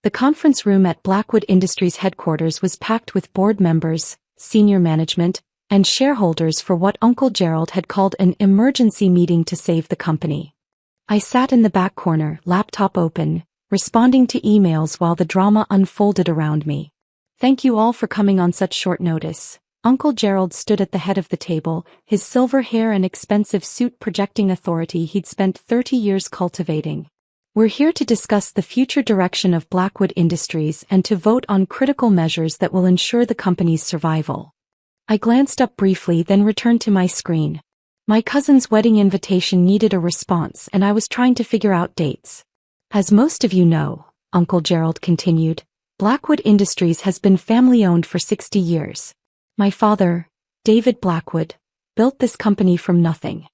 The conference room at Blackwood Industries headquarters was packed with board members, senior management, and shareholders for what Uncle Gerald had called an emergency meeting to save the company. I sat in the back corner, laptop open, responding to emails while the drama unfolded around me. "Thank you all for coming on such short notice." Uncle Gerald stood at the head of the table, his silver hair and expensive suit projecting authority he'd spent 30 years cultivating. "We're here to discuss the future direction of Blackwood Industries and to vote on critical measures that will ensure the company's survival." I glanced up briefly, then returned to my screen. My cousin's wedding invitation needed a response, and I was trying to figure out dates. "As most of you know," Uncle Gerald continued, "Blackwood Industries has been family-owned for 60 years. My father, David Blackwood, built this company from nothing.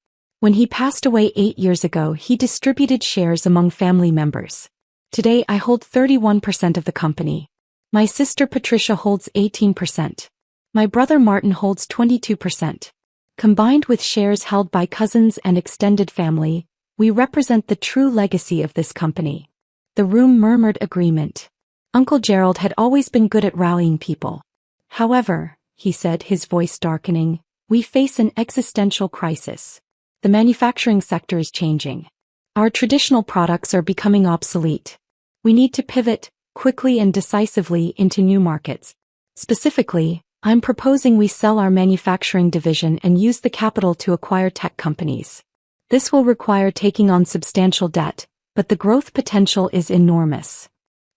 When he passed away 8 years ago, he distributed shares among family members. Today I hold 31% of the company. My sister Patricia holds 18%. My brother Martin holds 22%. Combined with shares held by cousins and extended family, we represent the true legacy of this company." The room murmured agreement. Uncle Gerald had always been good at rallying people. "However," he said, his voice darkening, "we face an existential crisis. The manufacturing sector is changing. Our traditional products are becoming obsolete. We need to pivot, quickly and decisively, into new markets. Specifically, I'm proposing we sell our manufacturing division and use the capital to acquire tech companies. This will require taking on substantial debt, but the growth potential is enormous."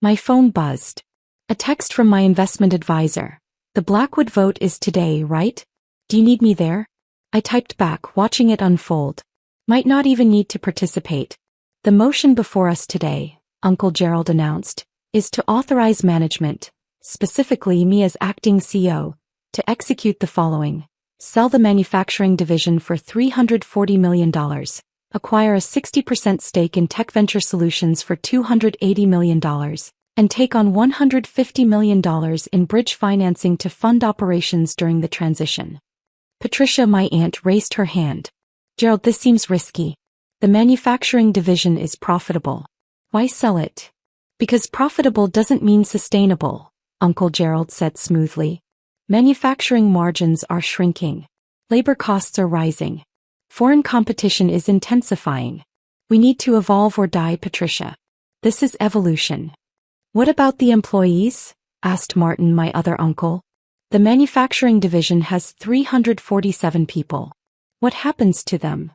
My phone buzzed. A text from my investment advisor. "The Blackwood vote is today, right? Do you need me there?" I typed back, watching it unfold. "Might not even need to participate. The motion before us today," Uncle Gerald announced, "is to authorize management, specifically me as acting CEO, to execute the following: sell the manufacturing division for $340 million, acquire a 60% stake in Tech Venture Solutions for $280 million, and take on $150 million in bridge financing to fund operations during the transition." Patricia, my aunt, raised her hand. "Gerald, this seems risky. The manufacturing division is profitable. Why sell it?" "Because profitable doesn't mean sustainable," Uncle Gerald said smoothly. "Manufacturing margins are shrinking. Labor costs are rising. Foreign competition is intensifying. We need to evolve or die, Patricia. This is evolution." "What about the employees?" asked Martin, my other uncle. "The manufacturing division has 347 people. What happens to them?"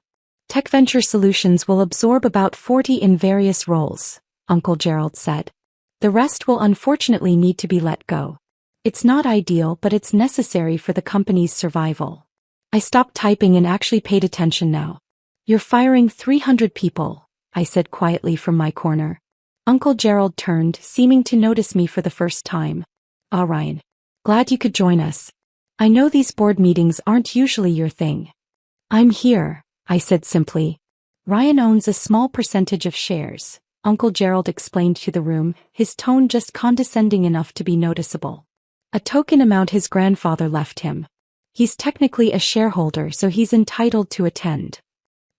"Tech Venture Solutions will absorb about 40 in various roles," Uncle Gerald said. "The rest will unfortunately need to be let go. It's not ideal, but it's necessary for the company's survival." I stopped typing and actually paid attention now. "You're firing 300 people," I said quietly from my corner. Uncle Gerald turned, seeming to notice me for the first time. "Ah, Ryan. Glad you could join us. I know these board meetings aren't usually your thing." "I'm here," I said simply. "Ryan owns a small percentage of shares," Uncle Gerald explained to the room, his tone just condescending enough to be noticeable. "A token amount his grandfather left him. He's technically a shareholder, so he's entitled to attend."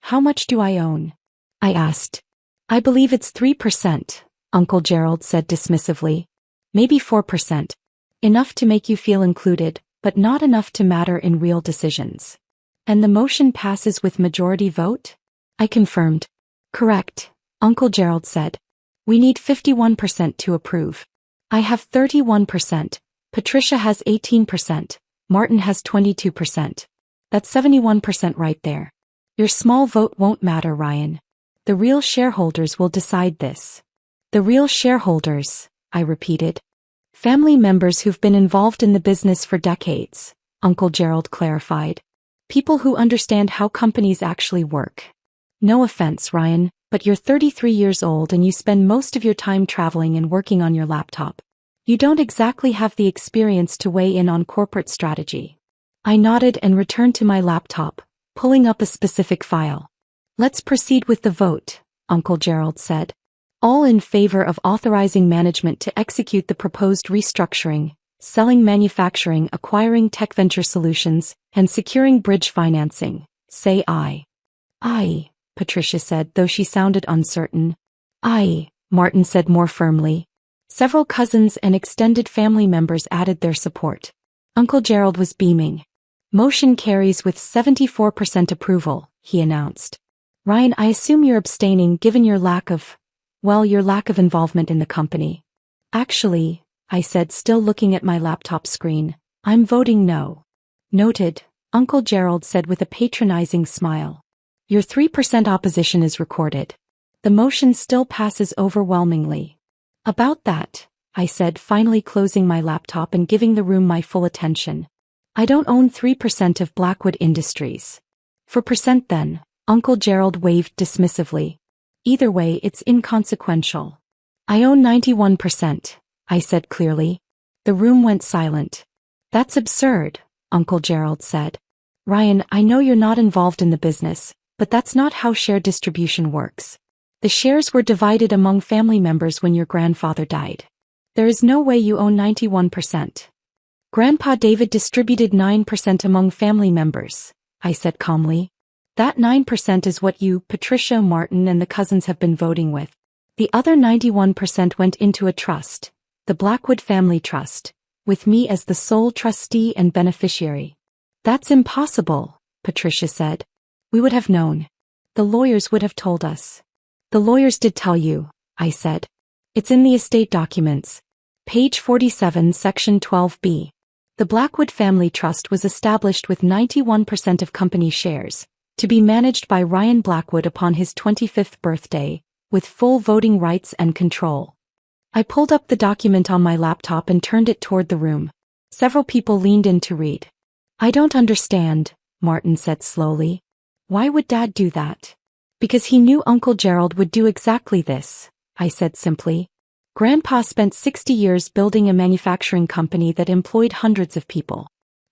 "How much do I own?" I asked. "I believe it's 3%, Uncle Gerald said dismissively. "Maybe 4%. Enough to make you feel included, but not enough to matter in real decisions." "And the motion passes with majority vote?" I confirmed. "Correct," Uncle Gerald said. "We need 51% to approve. I have 31%, Patricia has 18%, Martin has 22%. That's 71% right there. Your small vote won't matter, Ryan. The real shareholders will decide this." "The real shareholders," I repeated. "Family members who've been involved in the business for decades," Uncle Gerald clarified. "People who understand how companies actually work. No offense, Ryan, but you're 33 years old and you spend most of your time traveling and working on your laptop. You don't exactly have the experience to weigh in on corporate strategy." I nodded and returned to my laptop, pulling up a specific file. "Let's proceed with the vote," Uncle Gerald said. "All in favor of authorizing management to execute the proposed restructuring, selling manufacturing, acquiring Tech Venture Solutions, and securing bridge financing, say aye." "Aye," Patricia said, though she sounded uncertain. "Aye," Martin said more firmly. Several cousins and extended family members added their support. Uncle Gerald was beaming. "Motion carries with 74% approval," he announced. "Ryan, I assume you're abstaining given your lack of involvement in the company." "Actually," I said, still looking at my laptop screen, "I'm voting no." "Noted," Uncle Gerald said with a patronizing smile. "Your 3% opposition is recorded. The motion still passes overwhelmingly." "About that," I said, finally closing my laptop and giving the room my full attention. "I don't own 3% of Blackwood Industries." "For percent then," Uncle Gerald waved dismissively. "Either way, it's inconsequential." "I own 91%, I said clearly. The room went silent. "That's absurd," Uncle Gerald said. "Ryan, I know you're not involved in the business, but that's not how share distribution works. The shares were divided among family members when your grandfather died. There is no way you own 91%. Grandpa David distributed 9% among family members," I said calmly. "That 9% is what you, Patricia, Martin, and the cousins have been voting with. The other 91% went into a trust, the Blackwood Family Trust, with me as the sole trustee and beneficiary." "That's impossible," Patricia said. "We would have known. The lawyers would have told us." "The lawyers did tell you," I said. "It's in the estate documents. Page 47, Section 12B. The Blackwood Family Trust was established with 91% of company shares, to be managed by Ryan Blackwood upon his 25th birthday, with full voting rights and control." I pulled up the document on my laptop and turned it toward the room. Several people leaned in to read. "I don't understand," Martin said slowly. "Why would Dad do that?" "Because he knew Uncle Gerald would do exactly this," I said simply. "Grandpa spent 60 years building a manufacturing company that employed hundreds of people.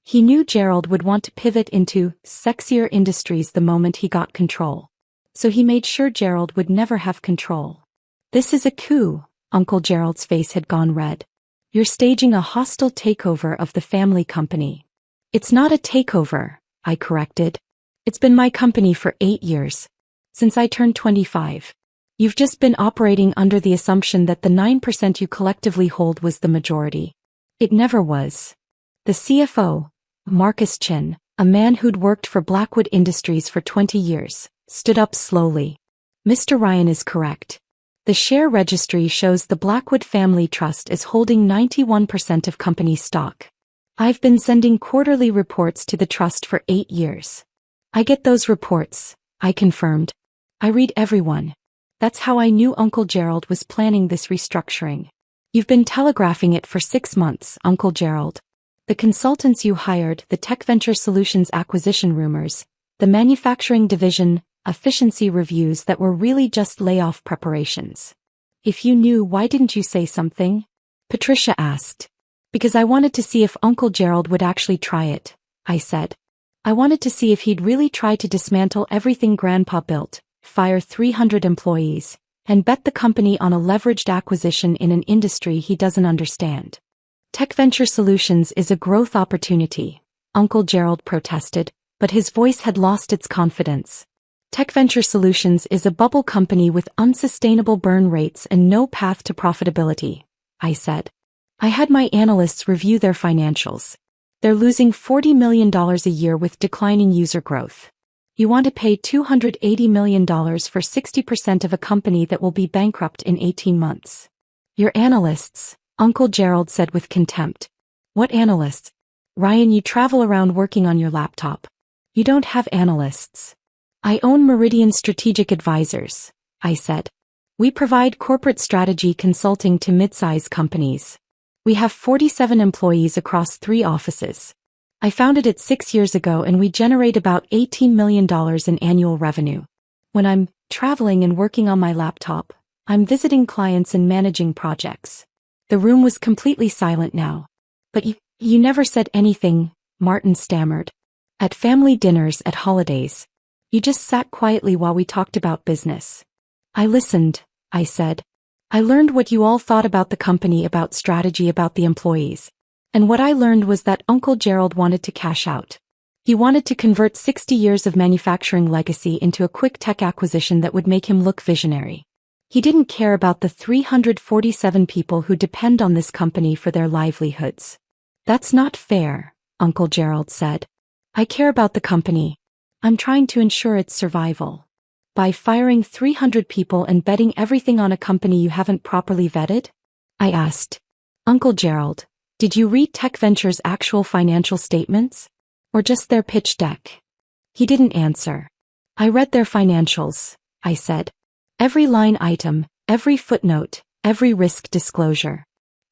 He knew Gerald would want to pivot into sexier industries the moment he got control. So he made sure Gerald would never have control." "This is a coup." Uncle Gerald's face had gone red. "You're staging a hostile takeover of the family company." "It's not a takeover," I corrected. "It's been my company for 8 years. Since I turned 25. You've just been operating under the assumption that the 9% you collectively hold was the majority. It never was." The CFO, Marcus Chin, a man who'd worked for Blackwood Industries for 20 years, stood up slowly. "Mr. Ryan is correct. The share registry shows the Blackwood Family Trust is holding 91% of company stock. I've been sending quarterly reports to the trust for 8 years. I get those reports," I confirmed. "I read every one. That's how I knew Uncle Gerald was planning this restructuring." "You've been telegraphing it for 6 months, Uncle Gerald. The consultants you hired, the Tech Venture Solutions acquisition rumors, the manufacturing division, efficiency reviews that were really just layoff preparations. If you knew, why didn't you say something?" Patricia asked. "Because I wanted to see if Uncle Gerald would actually try it," I said. "I wanted to see if he'd really try to dismantle everything Grandpa built, fire 300 employees, and bet the company on a leveraged acquisition in an industry he doesn't understand." "Tech Venture Solutions is a growth opportunity," Uncle Gerald protested, but his voice had lost its confidence. "Tech Venture Solutions is a bubble company with unsustainable burn rates and no path to profitability," I said. "I had my analysts review their financials. They're losing $40 million a year with declining user growth. You want to pay $280 million for 60% of a company that will be bankrupt in 18 months. "Your analysts," Uncle Gerald said with contempt. "What analysts? Ryan, you travel around working on your laptop. You don't have analysts." "I own Meridian Strategic Advisors," I said. "We provide corporate strategy consulting to mid-size companies. We have 47 employees across 3 offices. I founded it 6 years ago and we generate about $18 million in annual revenue. When I'm traveling and working on my laptop, I'm visiting clients and managing projects." The room was completely silent now. "But you never said anything," Martin stammered. "At family dinners, at holidays. You just sat quietly while we talked about business." "I listened," I said. "I learned what you all thought about the company, about strategy, about the employees. And what I learned was that Uncle Gerald wanted to cash out. He wanted to convert 60 years of manufacturing legacy into a quick tech acquisition that would make him look visionary. He didn't care about the 347 people who depend on this company for their livelihoods. That's not fair, Uncle Gerald said. I care about the company. I'm trying to ensure its survival. By firing 300 people and betting everything on a company you haven't properly vetted? I asked. Uncle Gerald, did you read Tech Venture's actual financial statements? Or just their pitch deck? He didn't answer. I read their financials, I said. Every line item, every footnote, every risk disclosure.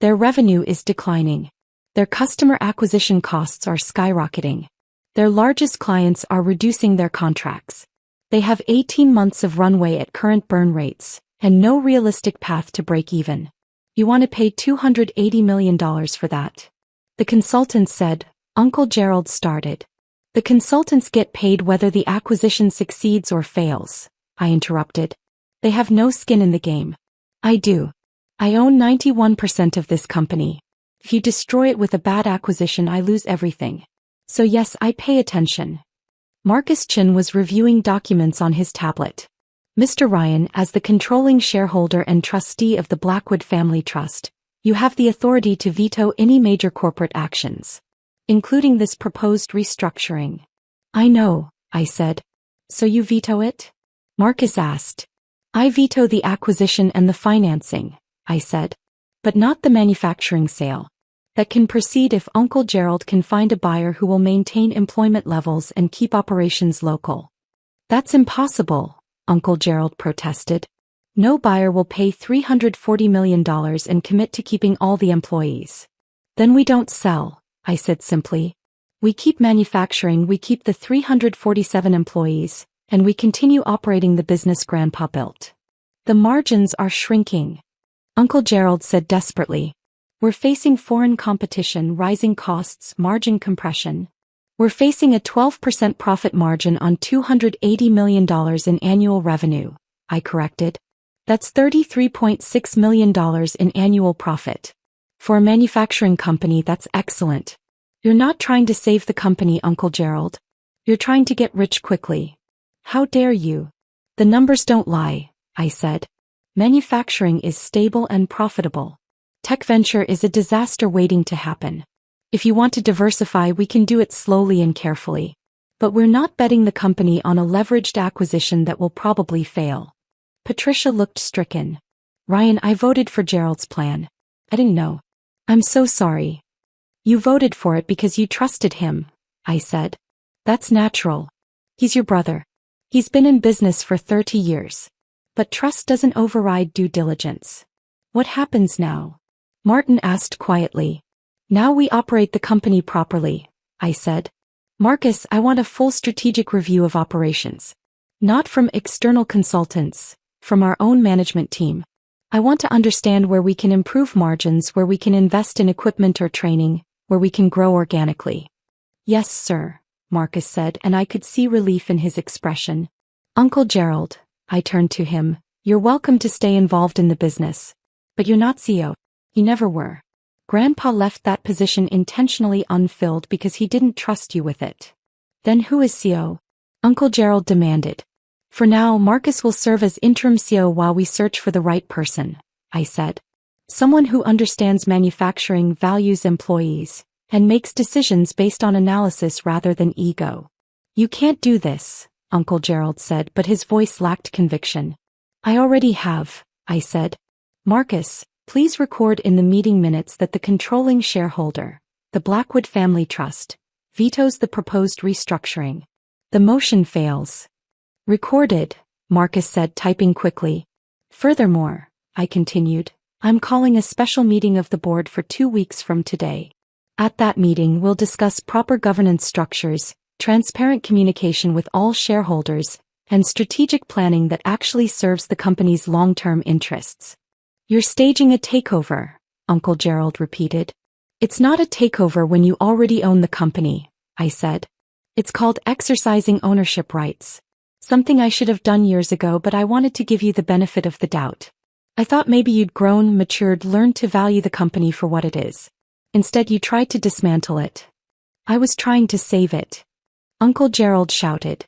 Their revenue is declining. Their customer acquisition costs are skyrocketing. Their largest clients are reducing their contracts. They have 18 months of runway at current burn rates, and no realistic path to break even. You want to pay $280 million for that? The consultant said. Uncle Gerald started. The consultants get paid whether the acquisition succeeds or fails, I interrupted. They have no skin in the game. I do. I own 91% of this company. If you destroy it with a bad acquisition, I lose everything. So yes, I pay attention. Marcus Chin was reviewing documents on his tablet. Mr. Ryan, as the controlling shareholder and trustee of the Blackwood Family Trust, you have the authority to veto any major corporate actions, including this proposed restructuring. I know, I said. So you veto it? Marcus asked. I veto the acquisition and the financing, I said. But not the manufacturing sale. That can proceed if Uncle Gerald can find a buyer who will maintain employment levels and keep operations local. That's impossible, Uncle Gerald protested. No buyer will pay $340 million and commit to keeping all the employees. Then we don't sell, I said simply. We keep manufacturing, we keep the 347 employees, and we continue operating the business Grandpa built. The margins are shrinking. Uncle Gerald said desperately. We're facing foreign competition, rising costs, margin compression. We're facing a 12% profit margin on $280 million in annual revenue, I corrected. That's $33.6 million in annual profit. For a manufacturing company, that's excellent. You're not trying to save the company, Uncle Gerald. You're trying to get rich quickly. How dare you? The numbers don't lie, I said. Manufacturing is stable and profitable. Tech Venture is a disaster waiting to happen. If you want to diversify, we can do it slowly and carefully. But we're not betting the company on a leveraged acquisition that will probably fail. Patricia looked stricken. Ryan, I voted for Gerald's plan. I didn't know. I'm so sorry. You voted for it because you trusted him, I said. That's natural. He's your brother. He's been in business for 30 years. But trust doesn't override due diligence. What happens now? Martin asked quietly. Now we operate the company properly, I said. Marcus, I want a full strategic review of operations. Not from external consultants, from our own management team. I want to understand where we can improve margins, where we can invest in equipment or training, where we can grow organically. Yes, sir, Marcus said, and I could see relief in his expression. Uncle Gerald, I turned to him, you're welcome to stay involved in the business. But you're not CEO. You never were. Grandpa left that position intentionally unfilled because he didn't trust you with it. Then who is CEO? Uncle Gerald demanded. For now, Marcus will serve as interim CEO while we search for the right person, I said. Someone who understands manufacturing, values employees, and makes decisions based on analysis rather than ego. You can't do this, Uncle Gerald said, but his voice lacked conviction. I already have, I said. Marcus, please record in the meeting minutes that the controlling shareholder, the Blackwood Family Trust, vetoes the proposed restructuring. The motion fails. Recorded, Marcus said, typing quickly. Furthermore, I continued, I'm calling a special meeting of the board for 2 weeks from today. At that meeting, we'll discuss proper governance structures, transparent communication with all shareholders, and strategic planning that actually serves the company's long-term interests. You're staging a takeover, Uncle Gerald repeated. It's not a takeover when you already own the company, I said. It's called exercising ownership rights. Something I should have done years ago, but I wanted to give you the benefit of the doubt. I thought maybe you'd grown, matured, learned to value the company for what it is. Instead, you tried to dismantle it. I was trying to save it. Uncle Gerald shouted.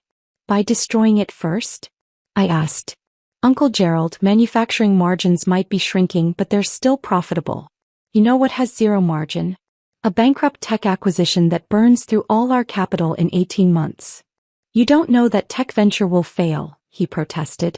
By destroying it first? I asked. Uncle Gerald, manufacturing margins might be shrinking, but they're still profitable. You know what has zero margin? A bankrupt tech acquisition that burns through all our capital in 18 months. You don't know that tech venture will fail, he protested.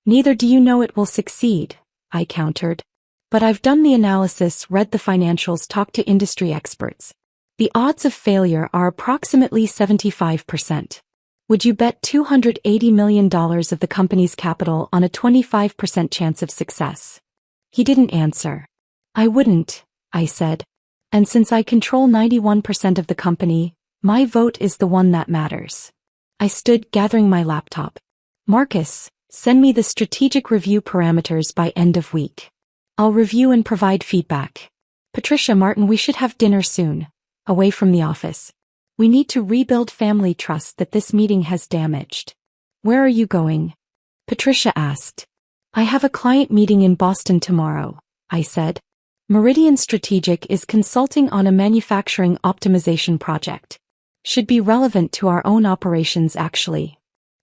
Neither do you know it will succeed, I countered. But I've done the analysis, read the financials, talked to industry experts. The odds of failure are approximately 75%. Would you bet $280 million of the company's capital on a 25% chance of success? He didn't answer. I wouldn't, I said. And since I control 91% of the company, my vote is the one that matters. I stood, gathering my laptop. Marcus, send me the strategic review parameters by end of week. I'll review and provide feedback. Patricia, Martin, we should have dinner soon. Away from the office. We need to rebuild family trust that this meeting has damaged. Where are you going? Patricia asked. I have a client meeting in Boston tomorrow, I said. Meridian Strategic is consulting on a manufacturing optimization project. Should be relevant to our own operations actually.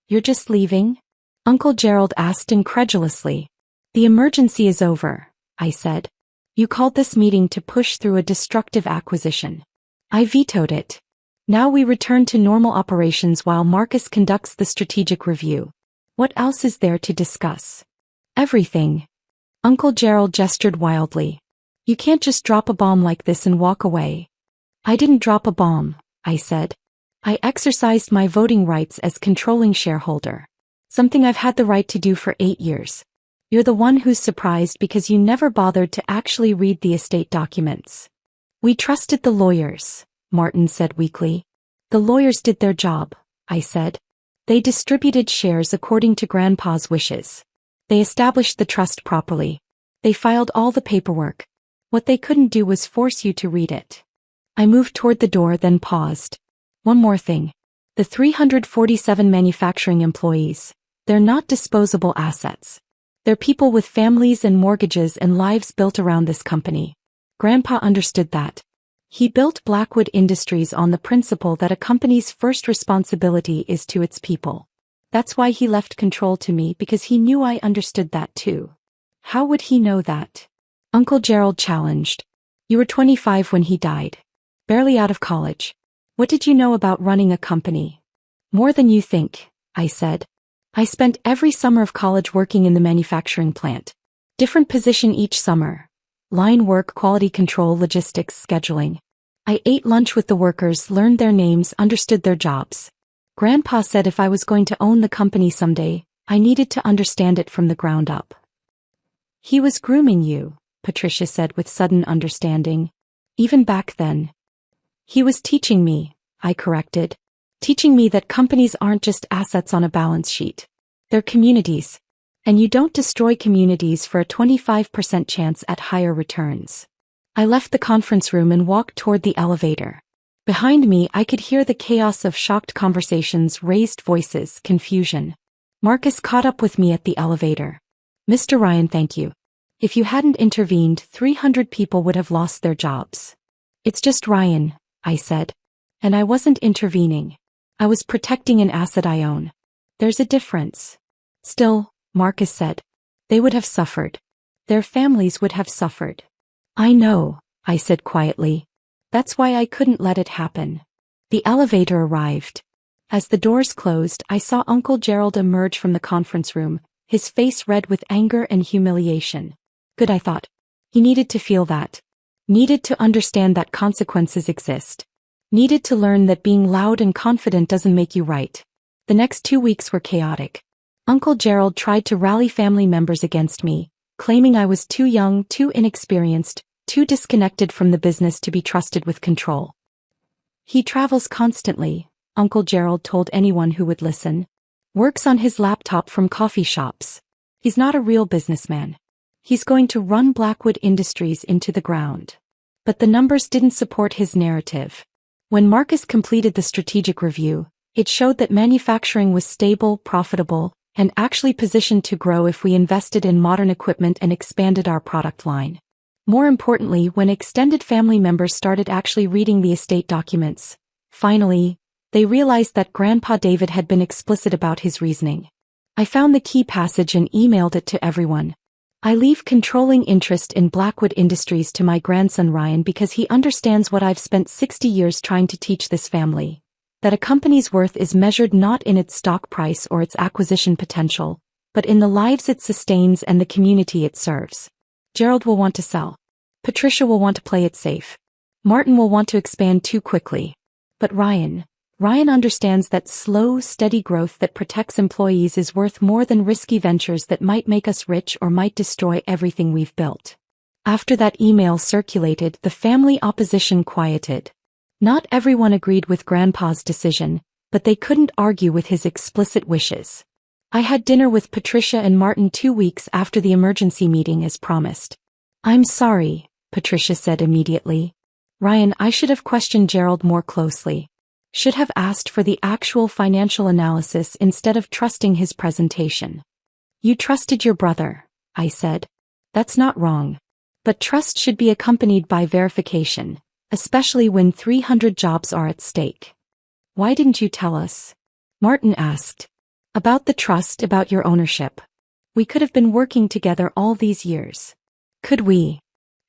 You're just leaving? Uncle Gerald asked incredulously. The emergency is over, I said. You called this meeting to push through a destructive acquisition. I vetoed it. Now we return to normal operations while Marcus conducts the strategic review. What else is there to discuss? Everything. Uncle Gerald gestured wildly. You can't just drop a bomb like this and walk away. I didn't drop a bomb, I said. I exercised my voting rights as controlling shareholder. Something I've had the right to do for 8 years. You're the one who's surprised because you never bothered to actually read the estate documents. We trusted the lawyers, Martin said weakly. The lawyers did their job, I said. They distributed shares according to Grandpa's wishes. They established the trust properly. They filed all the paperwork. What they couldn't do was force you to read it. I moved toward the door, then paused. One more thing. The 347 manufacturing employees, they're not disposable assets. They're people with families and mortgages and lives built around this company. Grandpa understood that. He built Blackwood Industries on the principle that a company's first responsibility is to its people. That's why he left control to me, because he knew I understood that too. How would he know that? Uncle Gerald challenged. You were 25 when he died. Barely out of college. What did you know about running a company? More than you think, I said. I spent every summer of college working in the manufacturing plant. Different position each summer. Line work, quality control, logistics, scheduling. I ate lunch with the workers, learned their names, understood their jobs. Grandpa said if I was going to own the company someday, I needed to understand it from the ground up. He was grooming you, Patricia said with sudden understanding. Even back then. He was teaching me, I corrected. Teaching me that companies aren't just assets on a balance sheet. They're communities. And you don't destroy communities for a 25% chance at higher returns. I left the conference room and walked toward the elevator. Behind me, I could hear the chaos of shocked conversations, raised voices, confusion. Marcus caught up with me at the elevator. Mr. Ryan, thank you. If you hadn't intervened, 300 people would have lost their jobs. It's just Ryan, I said. And I wasn't intervening. I was protecting an asset I own. There's a difference. Still, Marcus said. They would have suffered. Their families would have suffered. I know, I said quietly. That's why I couldn't let it happen. The elevator arrived. As the doors closed, I saw Uncle Gerald emerge from the conference room, his face red with anger and humiliation. Good, I thought. He needed to feel that. Needed to understand that consequences exist. Needed to learn that being loud and confident doesn't make you right. The next 2 weeks were chaotic. Uncle Gerald tried to rally family members against me, claiming I was too young, too inexperienced, too disconnected from the business to be trusted with control. He travels constantly, Uncle Gerald told anyone who would listen. Works on his laptop from coffee shops. He's not a real businessman. He's going to run Blackwood Industries into the ground. But the numbers didn't support his narrative. When Marcus completed the strategic review, it showed that manufacturing was stable, profitable, and actually positioned to grow if we invested in modern equipment and expanded our product line. More importantly, when extended family members started actually reading the estate documents, finally, they realized that Grandpa David had been explicit about his reasoning. I found the key passage and emailed it to everyone. I leave controlling interest in Blackwood Industries to my grandson Ryan because he understands what I've spent 60 years trying to teach this family. That a company's worth is measured not in its stock price or its acquisition potential, but in the lives it sustains and the community it serves. Gerald will want to sell. Patricia will want to play it safe. Martin will want to expand too quickly. But Ryan understands that slow, steady growth that protects employees is worth more than risky ventures that might make us rich or might destroy everything we've built. After that email circulated, the family opposition quieted. Not everyone agreed with Grandpa's decision, but they couldn't argue with his explicit wishes. I had dinner with Patricia and Martin 2 weeks after the emergency meeting as promised. "I'm sorry," Patricia said immediately. "Ryan, I should have questioned Gerald more closely. Should have asked for the actual financial analysis instead of trusting his presentation." "You trusted your brother," I said. "That's not wrong. But trust should be accompanied by verification, especially when 300 jobs are at stake." "Why didn't you tell us?" Martin asked. "About the trust, about your ownership. We could have been working together all these years." "Could we?"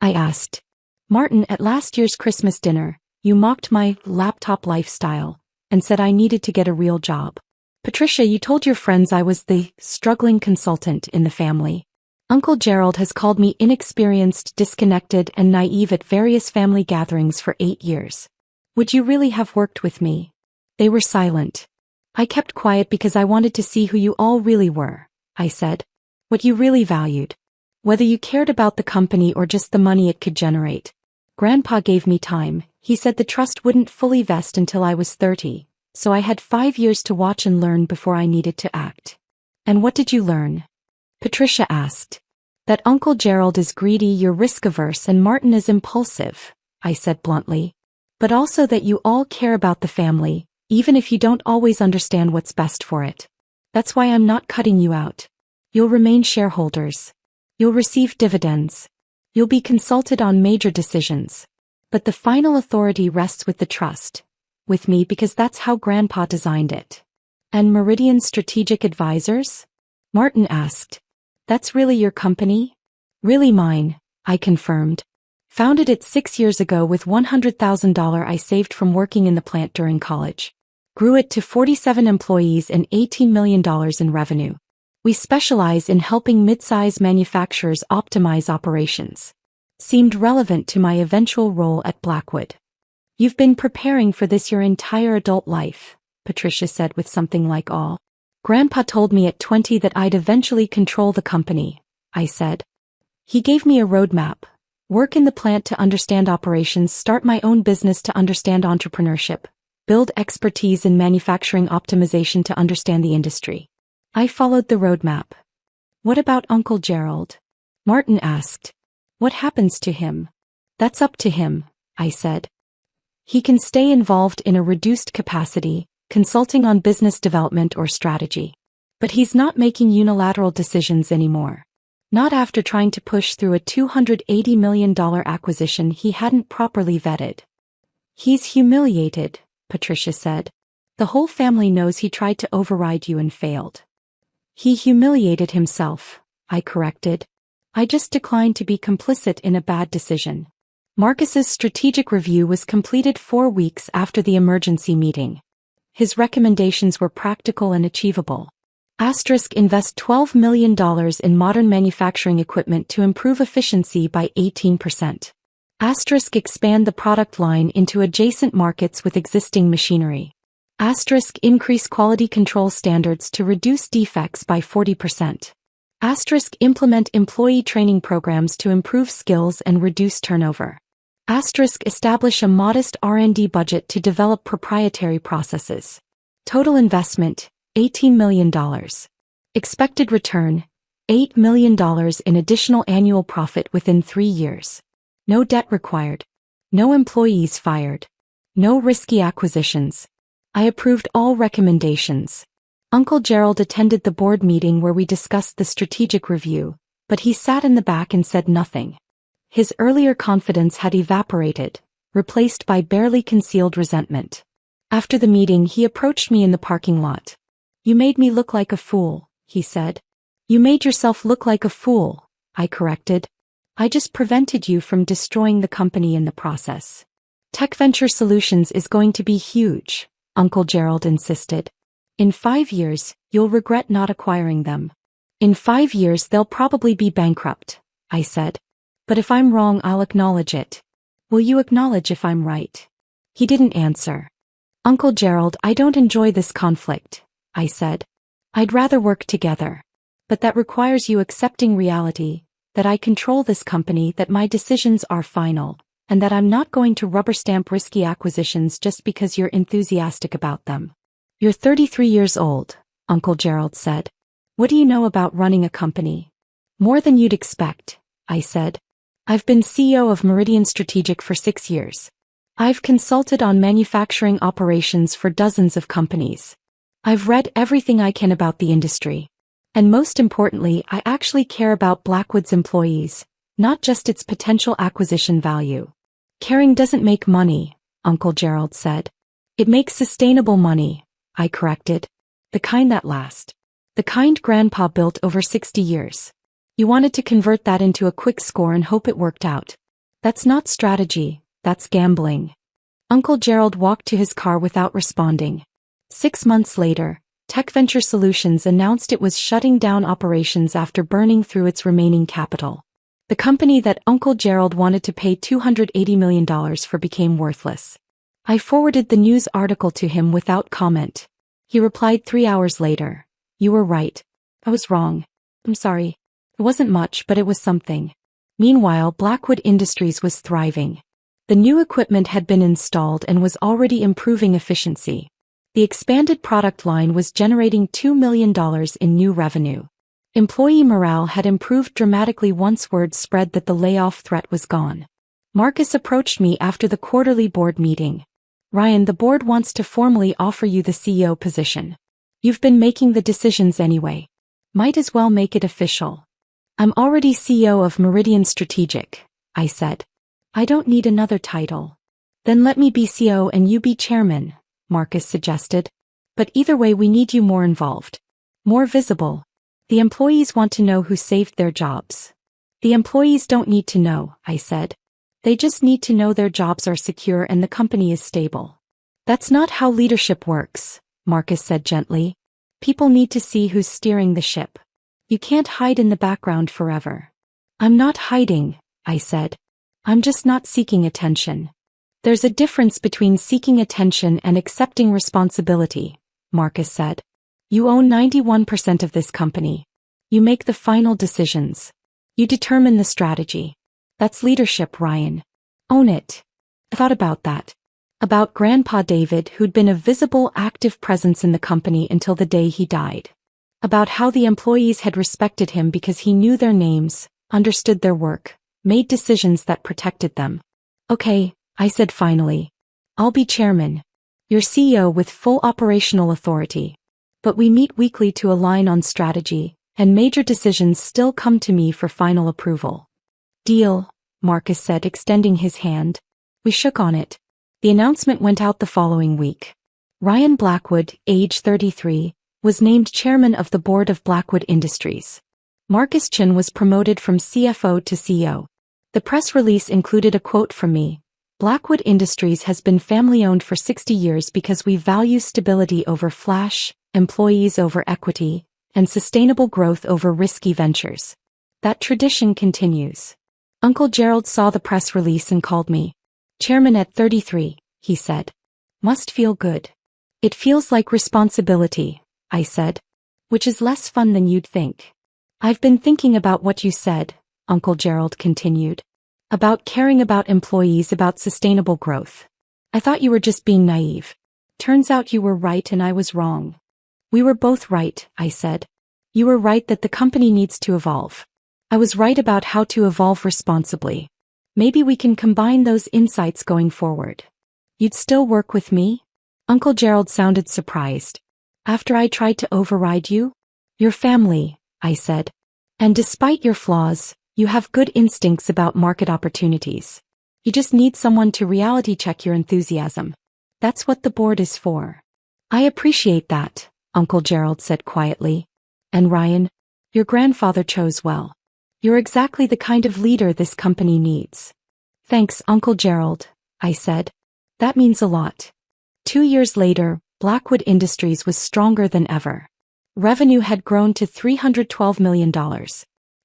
I asked. "Martin, at last year's Christmas dinner, you mocked my laptop lifestyle and said I needed to get a real job. Patricia, you told your friends I was the struggling consultant in the family. Uncle Gerald has called me inexperienced, disconnected, and naive at various family gatherings for 8 years. Would you really have worked with me?" They were silent. "I kept quiet because I wanted to see who you all really were," I said. "What you really valued. Whether you cared about the company or just the money it could generate. Grandpa gave me time. He said the trust wouldn't fully vest until I was 30, so I had 5 years to watch and learn before I needed to act." "And what did you learn?" Patricia asked. "That Uncle Gerald is greedy, you're risk-averse, and Martin is impulsive," I said bluntly. "But also that you all care about the family, even if you don't always understand what's best for it. That's why I'm not cutting you out. You'll remain shareholders. You'll receive dividends. You'll be consulted on major decisions. But the final authority rests with the trust. With me, because that's how Grandpa designed it." "And Meridian Strategic Advisors?" Martin asked. "That's really your company?" "Really mine," I confirmed. "Founded it 6 years ago with $100,000 I saved from working in the plant during college. Grew it to 47 employees and $18 million in revenue. We specialize in helping mid-size manufacturers optimize operations." Seemed relevant to my eventual role at Blackwood. "You've been preparing for this your entire adult life," Patricia said with something like awe. "Grandpa told me at 20 that I'd eventually control the company," I said. "He gave me a roadmap. Work in the plant to understand operations, start my own business to understand entrepreneurship, build expertise in manufacturing optimization to understand the industry. I followed the roadmap." "What about Uncle Gerald?" Martin asked. "What happens to him?" "That's up to him," I said. "He can stay involved in a reduced capacity, consulting on business development or strategy. But he's not making unilateral decisions anymore. Not after trying to push through a $280 million acquisition he hadn't properly vetted." "He's humiliated," Patricia said. "The whole family knows he tried to override you and failed." "He humiliated himself," I corrected. "I just declined to be complicit in a bad decision." Marcus's strategic review was completed 4 weeks after the emergency meeting. His recommendations were practical and achievable. Invest $12 million in modern manufacturing equipment to improve efficiency by 18%. Expand the product line into adjacent markets with existing machinery. Increase quality control standards to reduce defects by 40%. Implement employee training programs to improve skills and reduce turnover. Establish a modest R&D budget to develop proprietary processes. Total investment, $18 million. Expected return, $8 million in additional annual profit within 3 years. No debt required. No employees fired. No risky acquisitions. I approved all recommendations. Uncle Gerald attended the board meeting where we discussed the strategic review, but he sat in the back and said nothing. His earlier confidence had evaporated, replaced by barely concealed resentment. After the meeting, he approached me in the parking lot. "You made me look like a fool," he said. You made yourself look like a fool, I corrected. I just prevented you from destroying the company in the process. Tech Venture Solutions is going to be huge, Uncle Gerald insisted. In 5 years, you'll regret not acquiring them. In 5 years they'll probably be bankrupt, I said. But if I'm wrong, I'll acknowledge it. Will you acknowledge if I'm right? He didn't answer. Uncle Gerald, I don't enjoy this conflict, I said. I'd rather work together. But that requires you accepting reality, that I control this company, that my decisions are final, and that I'm not going to rubber stamp risky acquisitions just because you're enthusiastic about them. You're 33 years old, Uncle Gerald said. What do you know about running a company? More than you'd expect, I said. I've been CEO of Meridian Strategic for 6 years. I've consulted on manufacturing operations for dozens of companies. I've read everything I can about the industry. And most importantly, I actually care about Blackwood's employees, not just its potential acquisition value. Caring doesn't make money, Uncle Gerald said. It makes sustainable money, I corrected. The kind that lasts. The kind Grandpa built over 60 years. You wanted to convert that into a quick score and hope it worked out. That's not strategy, that's gambling. Uncle Gerald walked to his car without responding. 6 months later, Tech Venture Solutions announced it was shutting down operations after burning through its remaining capital. The company that Uncle Gerald wanted to pay $280 million for became worthless. I forwarded the news article to him without comment. He replied 3 hours later. You were right. I was wrong. I'm sorry. It wasn't much, but it was something. Meanwhile, Blackwood Industries was thriving. The new equipment had been installed and was already improving efficiency. The expanded product line was generating $2 million in new revenue. Employee morale had improved dramatically once word spread that the layoff threat was gone. Marcus approached me after the quarterly board meeting. Ryan, the board wants to formally offer you the CEO position. You've been making the decisions anyway. Might as well make it official. I'm already CEO of Meridian Strategic, I said. I don't need another title. Then let me be CEO and you be chairman, Marcus suggested. But either way we need you more involved. More visible. The employees want to know who saved their jobs. The employees don't need to know, I said. They just need to know their jobs are secure and the company is stable. That's not how leadership works, Marcus said gently. People need to see who's steering the ship. You can't hide in the background forever. I'm not hiding, I said. I'm just not seeking attention. There's a difference between seeking attention and accepting responsibility, Marcus said. You own 91% of this company. You make the final decisions. You determine the strategy. That's leadership, Ryan. Own it. I thought about that. About Grandpa David, who'd been a visible, active presence in the company until the day he died. About how the employees had respected him because he knew their names, understood their work, made decisions that protected them. Okay, I said finally. I'll be chairman. You're CEO with full operational authority. But we meet weekly to align on strategy, and major decisions still come to me for final approval. Deal, Marcus said, extending his hand. We shook on it. The announcement went out the following week. Ryan Blackwood, age 33, was named chairman of the board of Blackwood Industries. Marcus Chin was promoted from CFO to CEO. The press release included a quote from me. Blackwood Industries has been family-owned for 60 years because we value stability over flash, employees over equity, and sustainable growth over risky ventures. That tradition continues. Uncle Gerald saw the press release and called me. Chairman at 33, he said. Must feel good. It feels like responsibility, I said. Which is less fun than you'd think. I've been thinking about what you said, Uncle Gerald continued. About caring about employees, about sustainable growth. I thought you were just being naive. Turns out you were right and I was wrong. We were both right, I said. You were right that the company needs to evolve. I was right about how to evolve responsibly. Maybe we can combine those insights going forward. You'd still work with me? Uncle Gerald sounded surprised. After I tried to override you? Your family, I said. And despite your flaws, you have good instincts about market opportunities. You just need someone to reality check your enthusiasm. That's what the board is for. I appreciate that, Uncle Gerald said quietly. And Ryan, your grandfather chose well. You're exactly the kind of leader this company needs. Thanks, Uncle Gerald, I said. That means a lot. 2 years later, Blackwood Industries was stronger than ever. Revenue had grown to $312 million.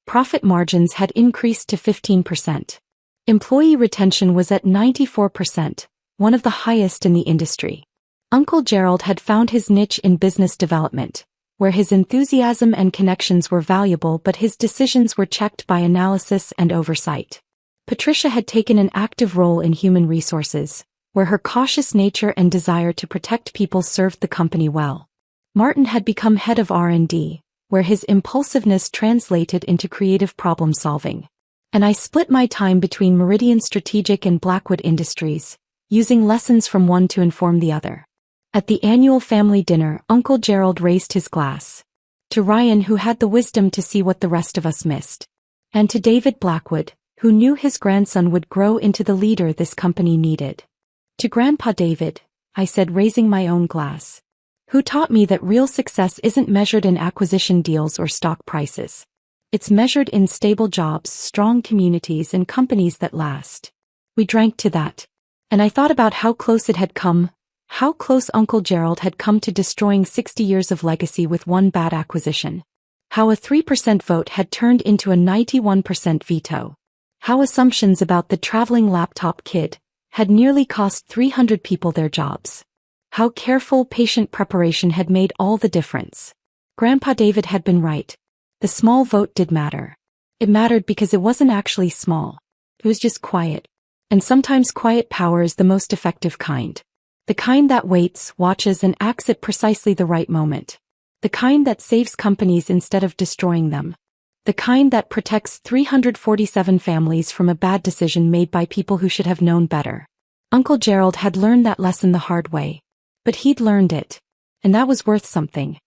Profit margins had increased to 15%. Employee retention was at 94%, one of the highest in the industry. Uncle Gerald had found his niche in business development, where his enthusiasm and connections were valuable but his decisions were checked by analysis and oversight. Patricia had taken an active role in human resources, where her cautious nature and desire to protect people served the company well. Martin had become head of R&D, where his impulsiveness translated into creative problem-solving. And I split my time between Meridian Strategic and Blackwood Industries, using lessons from one to inform the other. At the annual family dinner, Uncle Gerald raised his glass. To Ryan, who had the wisdom to see what the rest of us missed. And to David Blackwood, who knew his grandson would grow into the leader this company needed. To Grandpa David, I said, raising my own glass. Who taught me that real success isn't measured in acquisition deals or stock prices. It's measured in stable jobs, strong communities, and companies that last. We drank to that. And I thought about how close it had come. How close Uncle Gerald had come to destroying 60 years of legacy with one bad acquisition. How a 3% vote had turned into a 91% veto. How assumptions about the traveling laptop kid had nearly cost 300 people their jobs. How careful, patient preparation had made all the difference. Grandpa David had been right. The small vote did matter. It mattered because it wasn't actually small. It was just quiet. And sometimes quiet power is the most effective kind. The kind that waits, watches, and acts at precisely the right moment. The kind that saves companies instead of destroying them. The kind that protects 347 families from a bad decision made by people who should have known better. Uncle Gerald had learned that lesson the hard way. But he'd learned it. And that was worth something.